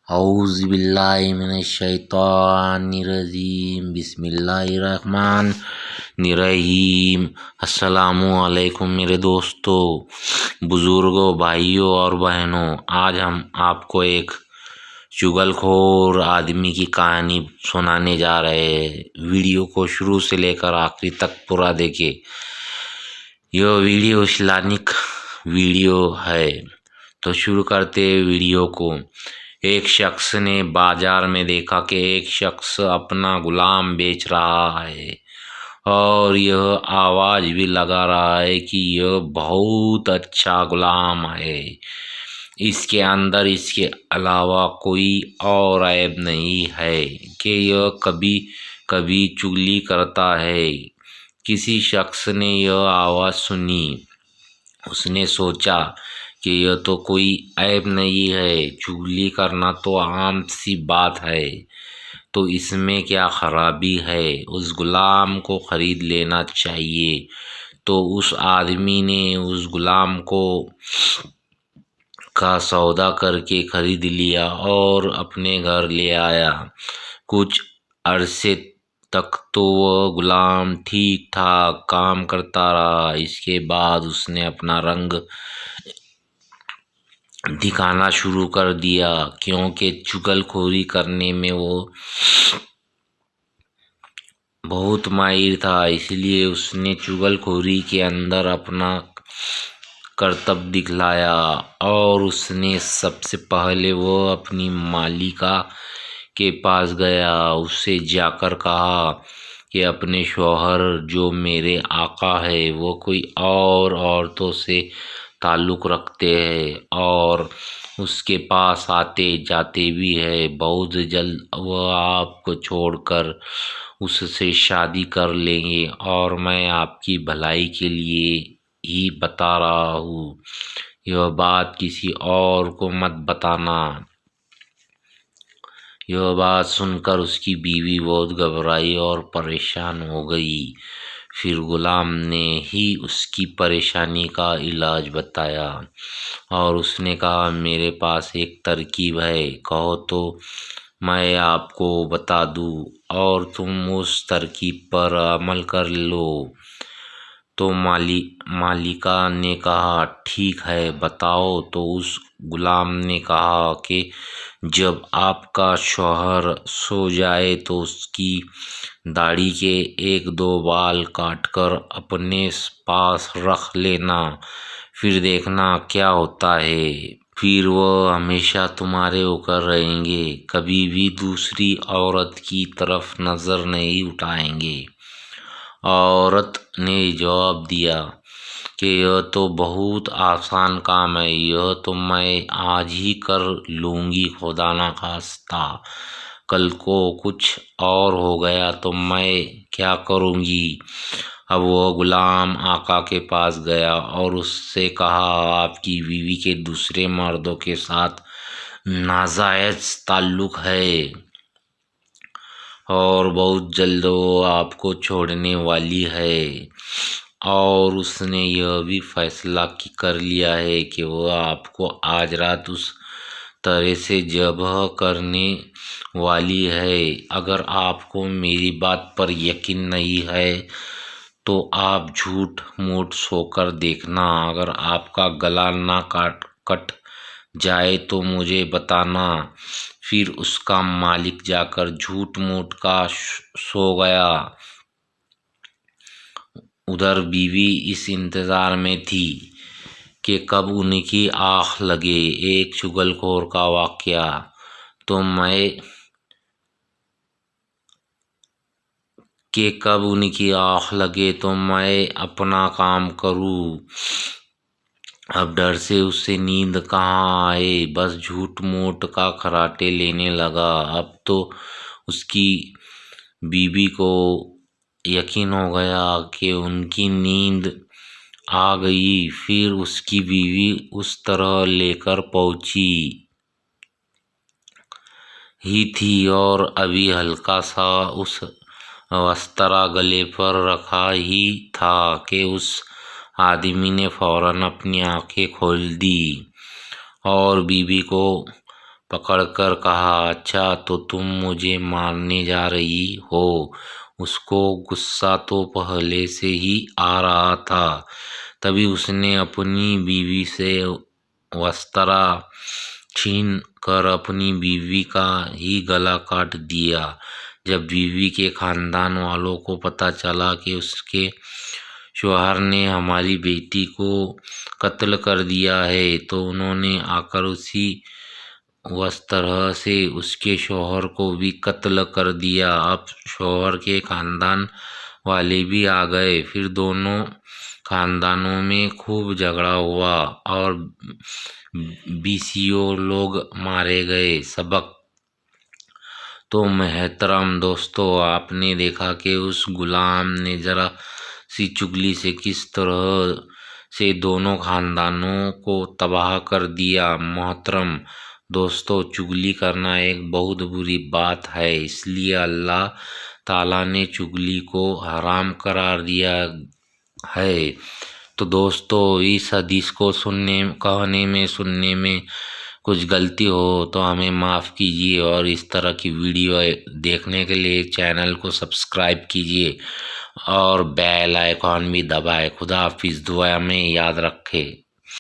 اعوذ باللہ من الشیطان الرجیم بسم اللہ الرحمن الرحیم۔ السلام علیکم میرے دوستو، بزرگوں، بھائیوں اور بہنوں، آج ہم آپ کو ایک چغل خور آدمی کی کہانی سنانے جا رہے ہیں۔ ویڈیو کو شروع سے لے کر آخری تک پورا دیکھیں۔ یہ ویڈیو اسلامک ویڈیو ہے، تو شروع کرتے ویڈیو کو۔ ایک شخص نے بازار میں دیکھا کہ ایک شخص اپنا غلام بیچ رہا ہے اور یہ آواز بھی لگا رہا ہے کہ یہ بہت اچھا غلام ہے، اس کے اندر اس کے علاوہ کوئی اور عیب نہیں ہے کہ یہ کبھی کبھی چغلی کرتا ہے۔ کسی شخص نے یہ آواز سنی، اس نے سوچا کہ یہ تو کوئی عیب نہیں ہے، چغلی کرنا تو عام سی بات ہے، تو اس میں کیا خرابی ہے، اس غلام کو خرید لینا چاہیے۔ تو اس آدمی نے اس غلام کا سودا کر کے خرید لیا اور اپنے گھر لے آیا۔ کچھ عرصے تک تو وہ غلام ٹھیک ٹھاک کام کرتا رہا۔ اس کے بعد اس نے اپنا رنگ دکھانا شروع کر دیا، کیونکہ چغل خوری کرنے میں وہ بہت ماہر تھا، اس لیے اس نے چغل خوری کے اندر اپنا کرتب دکھلایا۔ اور اس نے سب سے پہلے وہ اپنی مالکہ کے پاس گیا، اس سے جا کر کہا کہ اپنے شوہر جو میرے آقا ہے وہ کوئی اور عورتوں سے تعلق رکھتے ہیں اور اس کے پاس آتے جاتے بھی ہیں، بہت جلد وہ آپ کو چھوڑ کر اس سے شادی کر لیں گے، اور میں آپ کی بھلائی کے لیے ہی بتا رہا ہوں، یہ بات کسی اور کو مت بتانا۔ یہ بات سن کر اس کی بیوی بہت گھبرائی اور پریشان ہو گئی۔ پھر غلام نے ہی اس کی پریشانی کا علاج بتایا اور اس نے کہا میرے پاس ایک ترکیب ہے، کہو تو میں آپ کو بتا دوں اور تم اس ترکیب پر عمل کر لو۔ تو مالکہ نے کہا ٹھیک ہے بتاؤ۔ تو اس غلام نے کہا کہ جب آپ کا شوہر سو جائے تو اس کی داڑھی کے ایک دو بال کاٹ کر اپنے پاس رکھ لینا، پھر دیکھنا کیا ہوتا ہے، پھر وہ ہمیشہ تمہارے ہو کر رہیں گے، کبھی بھی دوسری عورت کی طرف نظر نہیں اٹھائیں گے۔ عورت نے جواب دیا کہ یہ تو بہت آسان کام ہے، یہ تو میں آج ہی کر لوں گی، خدا نخواستہ کل کو کچھ اور ہو گیا تو میں کیا کروں گی۔ اب وہ غلام آقا کے پاس گیا اور اس سے کہا آپ کی بیوی کے دوسرے مردوں کے ساتھ ناجائز تعلق ہے اور بہت جلد وہ آپ کو چھوڑنے والی ہے، اور اس نے یہ بھی فیصلہ کر لیا ہے کہ وہ آپ کو آج رات اس طرح سے ذبح کرنے والی ہے۔ اگر آپ کو میری بات پر یقین نہیں ہے تو آپ جھوٹ موٹ سو کر دیکھنا، اگر آپ کا گلا نہ کٹ جائے تو مجھے بتانا۔ پھر اس کا مالک جا کر جھوٹ موٹ کا سو گیا۔ ادھر بیوی اس انتظار میں تھی کہ کب ان کی آنکھ لگے۔ ایک چغل خور کا واقعہ تو میں اپنا کام کروں۔ اب ڈر سے اسے نیند کہاں آئے، بس جھوٹ موٹ کا کراٹے لینے لگا۔ اب تو اس کی بیوی کو یقین ہو گیا کہ ان کی نیند آ گئی۔ پھر اس کی بیوی اس طرح لے کر پہنچی ہی تھی اور ابھی ہلکا سا وسترا گلے پر رکھا ہی تھا کہ اس آدمی نے فوراً اپنی آنکھیں کھول دی اور بیوی کو پکڑ کر کہا، اچھا تو تم مجھے مارنے جا رہی ہو؟ اس کو غصہ تو پہلے سے ہی آ رہا تھا، تبھی اس نے اپنی بیوی سے وسترا چھین کر اپنی بیوی کا ہی گلا کاٹ دیا۔ جب بیوی کے خاندان والوں کو پتہ چلا کہ اس کے شوہر نے ہماری بیٹی کو قتل کر دیا ہے تو انہوں نے آ کر اسی طرح سے اس کے شوہر کو بھی قتل کر دیا۔ اب شوہر کے خاندان والے بھی آ گئے، پھر دونوں خاندانوں میں خوب جھگڑا ہوا اور 20 لوگ مارے گئے۔ سبق۔ تو محترم دوستو، آپ نے دیکھا کہ اس غلام نے ذرا سی چگلی سے کس طرح سے دونوں خاندانوں کو تباہ کر دیا۔ محترم دوستو، چگلی کرنا ایک بہت بری بات ہے، اس لیے اللہ تعالیٰ نے چگلی کو حرام قرار دیا ہے۔ تو دوستو، اس حدیث کو سننے میں کچھ غلطی ہو تو ہمیں معاف کیجیے، اور اس طرح کی ویڈیو دیکھنے کے لیے چینل کو سبسکرائب کیجیے اور بیل آئیکن بھی دبائے۔ خدا حافظ، دعا میں یاد رکھے۔